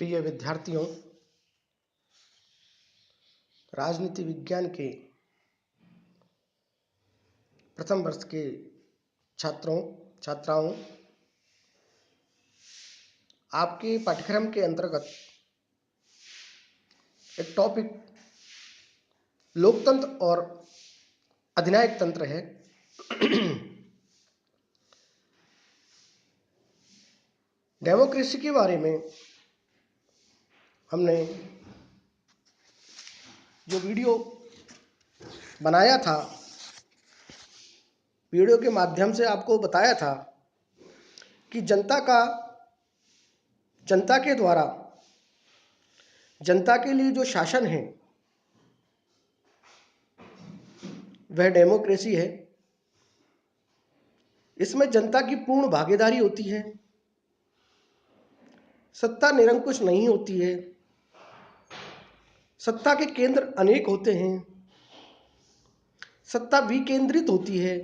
प्रिय विद्यार्थियों, राजनीति विज्ञान के प्रथम वर्ष के छात्राओं, आपके पाठ्यक्रम के अंतर्गत एक टॉपिक लोकतंत्र और अधिनायक तंत्र है। डेमोक्रेसी के बारे में हमने जो वीडियो बनाया था, वीडियो के माध्यम से आपको बताया था कि जनता के द्वारा जनता के लिए जो शासन है वह डेमोक्रेसी है। इसमें जनता की पूर्ण भागीदारी होती है, सत्ता निरंकुश नहीं होती है, सत्ता के केंद्र अनेक होते हैं, सत्ता विकेंद्रित होती है,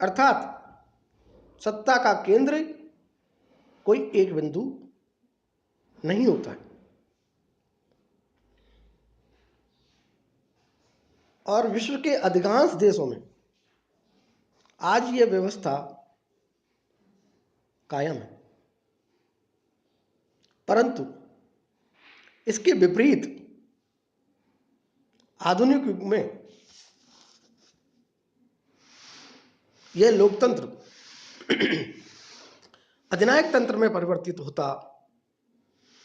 अर्थात सत्ता का केंद्र कोई एक बिंदु नहीं होता है। और विश्व के अधिकांश देशों में आज यह व्यवस्था कायम है, परंतु इसके विपरीत आधुनिक युग में यह लोकतंत्र अधिनायक तंत्र में परिवर्तित होता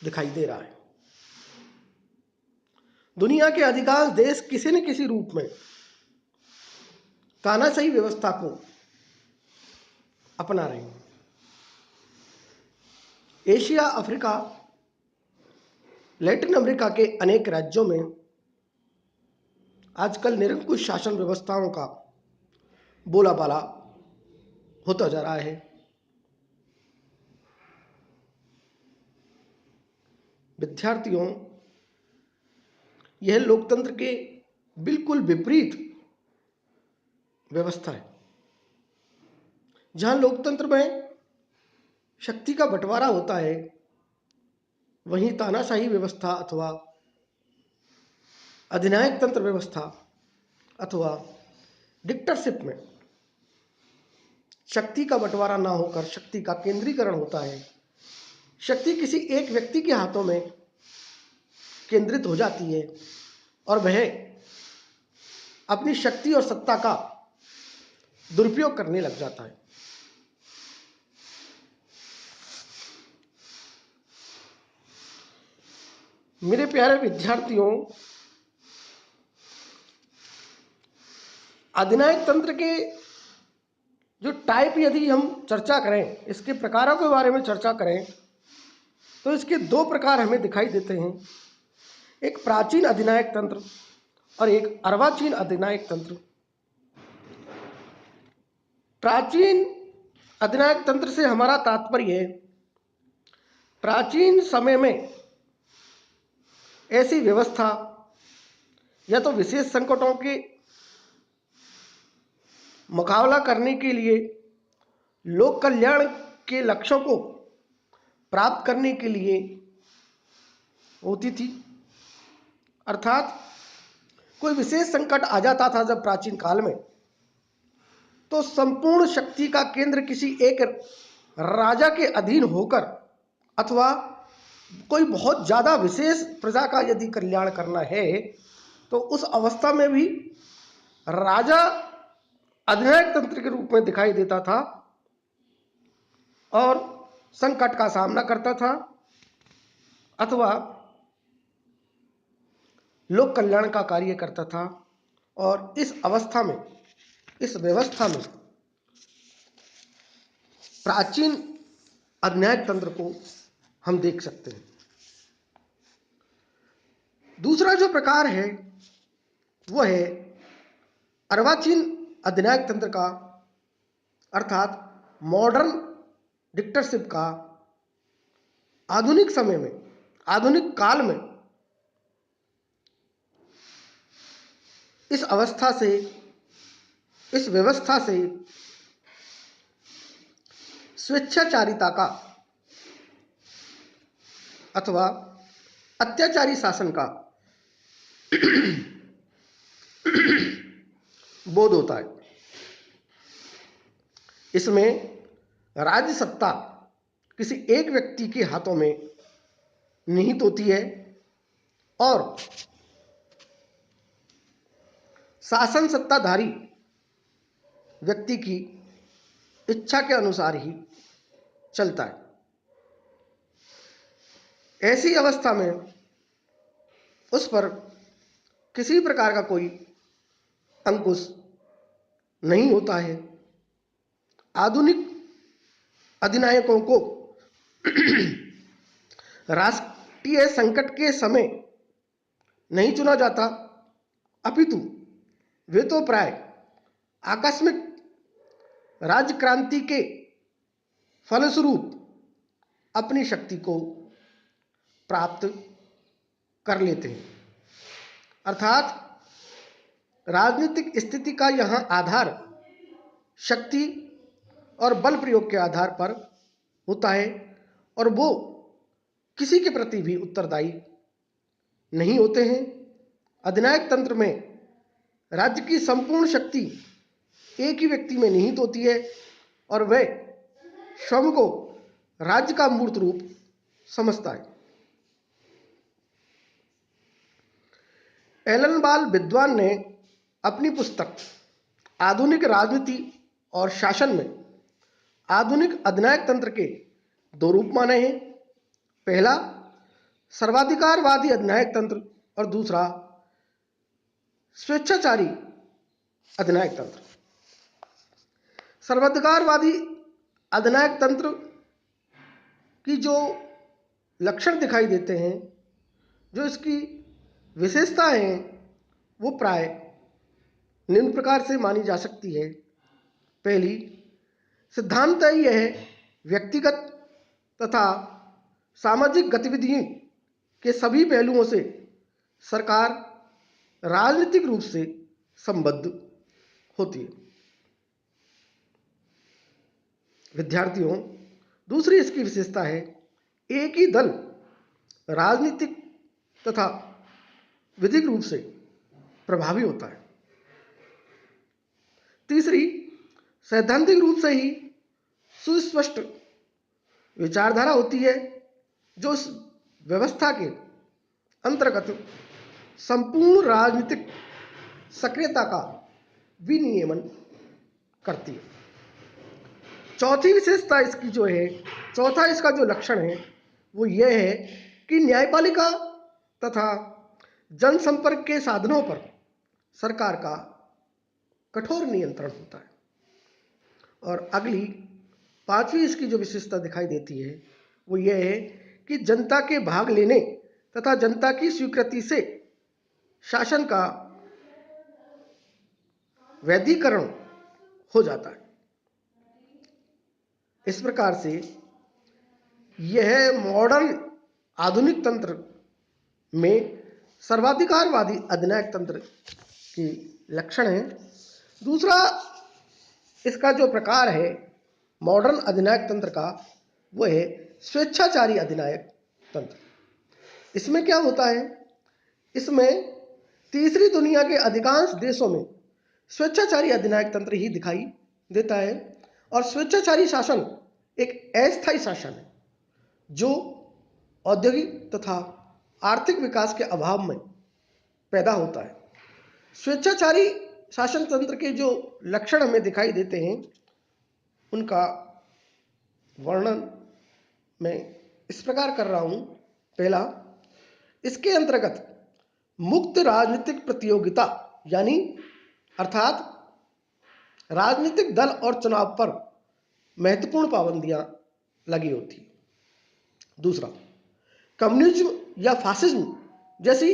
दिखाई दे रहा है। दुनिया के अधिकांश देश किसी न किसी रूप में तानाशाही व्यवस्था को अपना रहे हैं। एशिया, अफ्रीका, लैटिन अमेरिका के अनेक राज्यों में आजकल निरंकुश शासन व्यवस्थाओं का बोलाबाला होता जा रहा है। विद्यार्थियों, यह लोकतंत्र के बिल्कुल विपरीत व्यवस्था है। जहां लोकतंत्र में शक्ति का बंटवारा होता है, वहीं तानाशाही व्यवस्था अथवा अधिनायक तंत्र व्यवस्था अथवा डिक्टेटरशिप में शक्ति का बंटवारा ना होकर शक्ति का केंद्रीकरण होता है। शक्ति किसी एक व्यक्ति के हाथों में केंद्रित हो जाती है और वह अपनी शक्ति और सत्ता का दुरुपयोग करने लग जाता है। मेरे प्यारे विद्यार्थियों, अधिनायक तंत्र के जो टाइप यदि हम चर्चा करें, इसके प्रकारों के बारे में चर्चा करें, तो इसके दो प्रकार हमें दिखाई देते हैं। एक प्राचीन अधिनायक तंत्र और एक अर्वाचीन अधिनायक तंत्र। प्राचीन अधिनायक तंत्र से हमारा तात्पर्य है प्राचीन समय में ऐसी व्यवस्था या तो विशेष संकटों के मुकाबला करने के लिए, लोक कल्याण के लक्ष्यों को प्राप्त करने के लिए होती थी। अर्थात कोई विशेष संकट आ जाता था जब प्राचीन काल में, तो संपूर्ण शक्ति का केंद्र किसी एक राजा के अधीन होकर अथवा कोई बहुत ज्यादा विशेष प्रजा का यदि कल्याण करना है, तो उस अवस्था में भी राजा अधिनायक तंत्र के रूप में दिखाई देता था और संकट का सामना करता था अथवा लोक कल्याण का कार्य करता था। और इस अवस्था में, इस व्यवस्था में प्राचीन अधिनायक तंत्र को हम देख सकते हैं। दूसरा जो प्रकार है वो है अर्वाचीन अधिनायक तंत्र का, अर्थात मॉडर्न डिक्टेटरशिप का। आधुनिक समय में, आधुनिक काल में इस अवस्था से, इस व्यवस्था से स्वेच्छाचारिता का अथवा अत्याचारी शासन का बोध होता है। इसमें राज्य सत्ता किसी एक व्यक्ति के हाथों में निहित होती है और शासन सत्ताधारी व्यक्ति की इच्छा के अनुसार ही चलता है। ऐसी अवस्था में उस पर किसी प्रकार का कोई अंकुश नहीं होता है। आधुनिक अधिनायकों को राष्ट्रीय संकट के समय नहीं चुना जाता, अपितु वे तो प्राय आकस्मिक राज्य क्रांति के फलस्वरूप अपनी शक्ति को प्राप्त कर लेते हैं। अर्थात राजनीतिक स्थिति का यहाँ आधार शक्ति और बल प्रयोग के आधार पर होता है और वो किसी के प्रति भी उत्तरदायी नहीं होते हैं। अधिनायक तंत्र में राज्य की संपूर्ण शक्ति एक ही व्यक्ति में निहित होती है और वह स्वयं को राज्य का मूर्त रूप समझता है। एलन बाल विद्वान ने अपनी पुस्तक आधुनिक राजनीति और शासन में आधुनिक अधिनायक तंत्र के दो रूप माने हैं। पहला सर्वाधिकारवादी अधिनायक तंत्र और दूसरा स्वेच्छाचारी अधिनायक तंत्र। सर्वाधिकारवादी अधिनायक तंत्र की जो लक्षण दिखाई देते हैं, जो इसकी विशेषता हैं, वो प्राय निम्न प्रकार से मानी जा सकती है। पहली, सिद्धांत यह है व्यक्तिगत तथा सामाजिक गतिविधियों के सभी पहलुओं से सरकार राजनीतिक रूप से संबद्ध होती है। विद्यार्थियों, दूसरी इसकी विशेषता है एक ही दल राजनीतिक तथा विधिक रूप से प्रभावी होता है। तीसरी, सैद्धांतिक रूप से ही सुस्पष्ट विचारधारा होती है जो इस व्यवस्था के अंतर्गत संपूर्ण राजनीतिक सक्रियता का विनियमन करती है। चौथी विशेषता इसकी जो है, चौथा इसका जो लक्षण है वो यह है कि न्यायपालिका तथा जनसंपर्क के साधनों पर सरकार का कठोर नियंत्रण होता है। और अगली पांचवी इसकी जो विशेषता दिखाई देती है वो यह है कि जनता के भाग लेने तथा जनता की स्वीकृति से शासन का वैधीकरण हो जाता है। इस प्रकार से यह मॉडर्न आधुनिक तंत्र में सर्वाधिकारवादी अधिनायक तंत्र की लक्षण है। दूसरा इसका जो प्रकार है मॉडर्न अधिनायक तंत्र का, वो है स्वेच्छाचारी अधिनायक तंत्र। इसमें क्या होता है, इसमें तीसरी दुनिया के अधिकांश देशों में स्वेच्छाचारी अधिनायक तंत्र ही दिखाई देता है। और स्वेच्छाचारी शासन एक अस्थायी शासन है जो औद्योगिक तथा आर्थिक विकास के अभाव में पैदा होता है। स्वेच्छाचारी शासन तंत्र के जो लक्षण हमें दिखाई देते हैं उनका वर्णन मैं इस प्रकार कर रहा हूं। पहला, इसके अंतर्गत मुक्त राजनीतिक प्रतियोगिता यानी अर्थात राजनीतिक दल और चुनाव पर महत्वपूर्ण पाबंदियां लगी होती। दूसरा, कम्युनिज्म या फासिज्म जैसी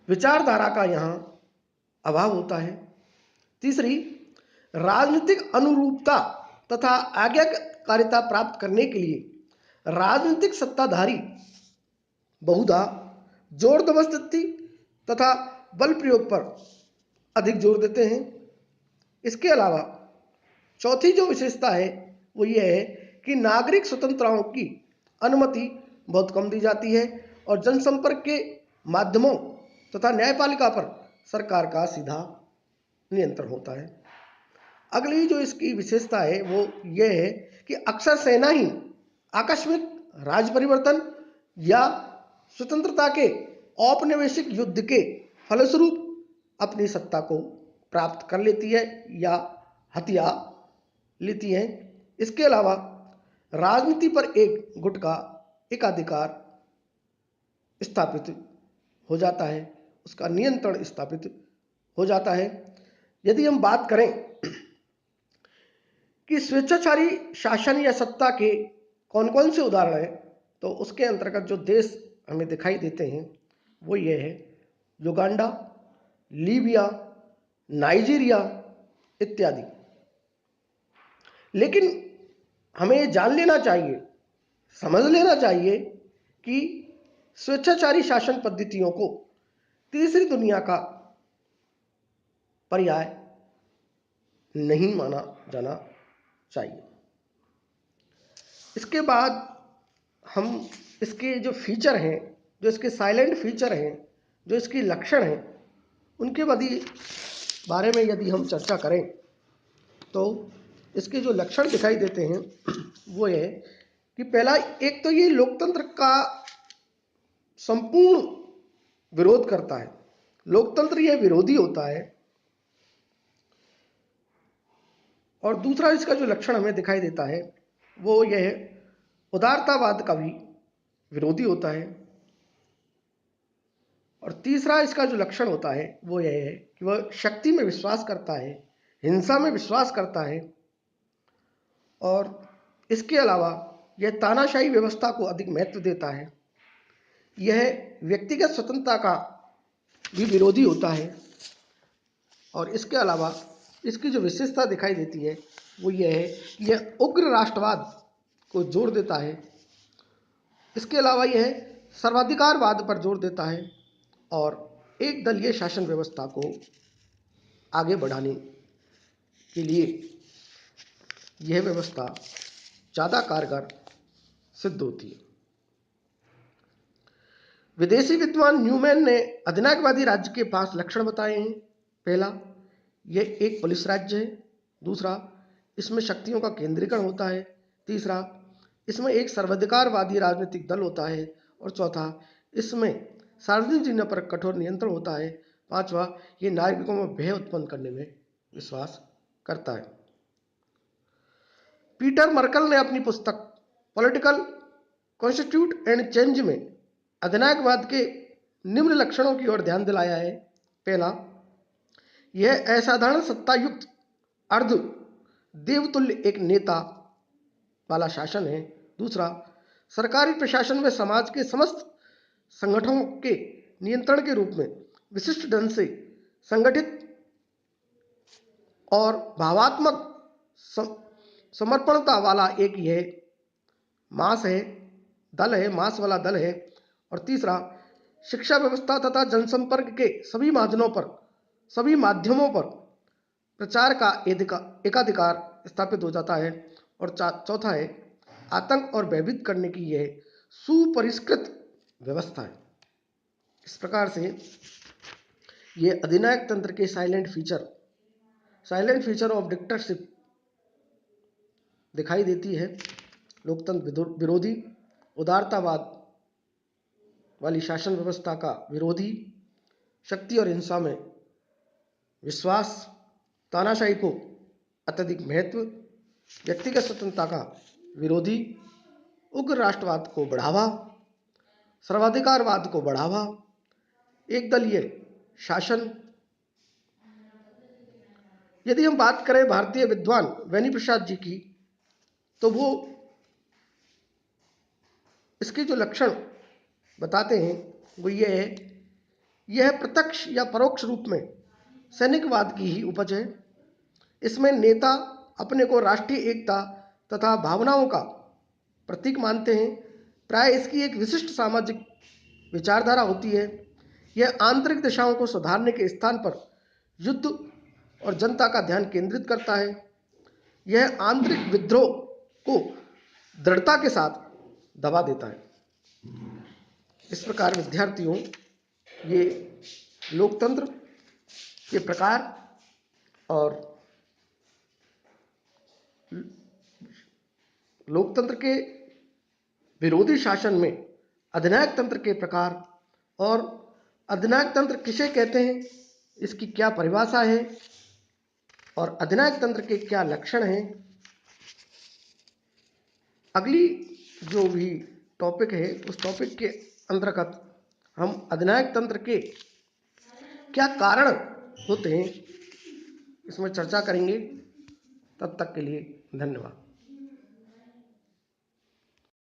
विचारधारा का यहां अभाव होता है। तीसरी, राजनीतिक अनुरूपता तथा आज्ञाकारिता प्राप्त करने के लिए राजनीतिक सत्ताधारी बहुधा जोर जबरदस्ती तथा बल प्रयोग पर अधिक जोर देते हैं। इसके अलावा चौथी जो विशेषता है वो ये है कि नागरिक स्वतंत्रताओं की अनुमति बहुत कम दी जाती है और जनसंपर्क के माध्यमों तथा न्यायपालिका पर सरकार का सीधा नियंत्रण होता है। अगली जो इसकी विशेषता है वो ये है कि अक्सर सेना ही आकस्मिक राज्य परिवर्तन या स्वतंत्रता के औपनिवेशिक युद्ध के फलस्वरूप अपनी सत्ता को प्राप्त कर लेती है या हथिया लेती है। इसके अलावा राजनीति पर एक गुट का एकाधिकार स्थापित हो जाता है, उसका नियंत्रण स्थापित हो जाता है। यदि हम बात करें कि स्वेच्छाचारी शासन या सत्ता के कौन कौन से उदाहरण हैं, तो उसके अंतर्गत जो देश हमें दिखाई देते हैं वो ये है युगांडा, लीबिया, नाइजीरिया इत्यादि। लेकिन हमें ये जान लेना चाहिए, समझ लेना चाहिए कि स्वेच्छाचारी शासन पद्धतियों को तीसरी दुनिया का पर्याय नहीं माना जाना चाहिए। इसके बाद हम इसके जो फीचर हैं, जो इसके साइलेंट फीचर हैं, जो इसके लक्षण हैं, उनके बारे में यदि हम चर्चा करें तो इसके जो लक्षण दिखाई देते हैं वो ये कि पहला, एक तो ये लोकतंत्र का संपूर्ण विरोध करता है। लोकतंत्र यह विरोधी होता है। और दूसरा इसका जो लक्षण हमें दिखाई देता है वो यह है उदारतावाद का भी विरोधी होता है। और तीसरा इसका जो लक्षण होता है वो यह है कि वह शक्ति में विश्वास करता है, हिंसा में विश्वास करता है। और इसके अलावा यह तानाशाही व्यवस्था को अधिक महत्व देता है। यह व्यक्तिगत स्वतंत्रता का भी विरोधी होता है। और इसके अलावा इसकी जो विशेषता दिखाई देती है वो यह है कि यह उग्र राष्ट्रवाद को जोर देता है। इसके अलावा यह सर्वाधिकारवाद पर जोर देता है और एक दलीय शासन व्यवस्था को आगे बढ़ाने के लिए यह व्यवस्था ज़्यादा कारगर सिद्ध होती है। विदेशी विद्वान न्यूमैन ने अधिनायकवादी राज्य के 5 लक्षण बताए हैं। पहला, यह एक पुलिस राज्य है। दूसरा, इसमें शक्तियों का केंद्रीकरण होता है। तीसरा, इसमें एक सर्वाधिकारवादी राजनीतिक दल होता है। और चौथा, इसमें सार्वजनिक जीवन पर कठोर नियंत्रण होता है। पांचवा, ये नागरिकों में भय उत्पन्न करने में विश्वास करता है। पीटर मर्कल ने अपनी पुस्तक पॉलिटिकल कॉन्स्टिट्यूट एंड चेंज में अधिनायकवाद के निम्न लक्षणों की ओर ध्यान दिलाया है। पहला, यह असाधारण सत्तायुक्त अर्ध देवतुल्य एक नेता वाला शासन है। दूसरा, सरकारी प्रशासन में समाज के समस्त संगठनों के नियंत्रण के रूप में विशिष्ट ढंग से संगठित और भावात्मक समर्पणता वाला एक यह मास वाला दल है। और तीसरा, शिक्षा व्यवस्था तथा जनसंपर्क के सभी माध्यमों पर प्रचार का एकाधिकार स्थापित हो जाता है। और चौथा है, आतंक और भयभीत करने की यह सुपरिष्कृत व्यवस्था है। इस प्रकार से ये अधिनायक तंत्र के साइलेंट फीचर ऑफ डिक्टेटरशिप दिखाई देती है। लोकतंत्र विरोधी, उदारतावाद वाली शासन व्यवस्था का विरोधी, शक्ति और हिंसा में विश्वास, तानाशाही को अत्यधिक महत्व, व्यक्तिगत स्वतंत्रता का विरोधी, उग्र राष्ट्रवाद को बढ़ावा, सर्वाधिकारवाद को बढ़ावा, एक दलीय शासन। यदि हम बात करें भारतीय विद्वान वेनी प्रसाद जी की, तो वो इसके जो लक्षण बताते हैं वो ये है, यह प्रत्यक्ष या परोक्ष रूप में सैनिकवाद की ही उपज है। इसमें नेता अपने को राष्ट्रीय एकता तथा भावनाओं का प्रतीक मानते हैं। प्राय इसकी एक विशिष्ट सामाजिक विचारधारा होती है। यह आंतरिक दिशाओं को सुधारने के स्थान पर युद्ध और जनता का ध्यान केंद्रित करता है। यह आंतरिक विद्रोह को दृढ़ता के साथ दबा देता है। इस प्रकार विद्यार्थियों, ये लोकतंत्र के प्रकार और लोकतंत्र के विरोधी शासन में अधिनायक तंत्र के प्रकार और अधिनायक तंत्र किसे कहते हैं, इसकी क्या परिभाषा है और अधिनायक तंत्र के क्या लक्षण हैं। अगली जो भी टॉपिक है उस टॉपिक के अंतर्गत हम अधिनायक तंत्र के क्या कारण होते हैं इसमें चर्चा करेंगे। तब तक के लिए धन्यवाद।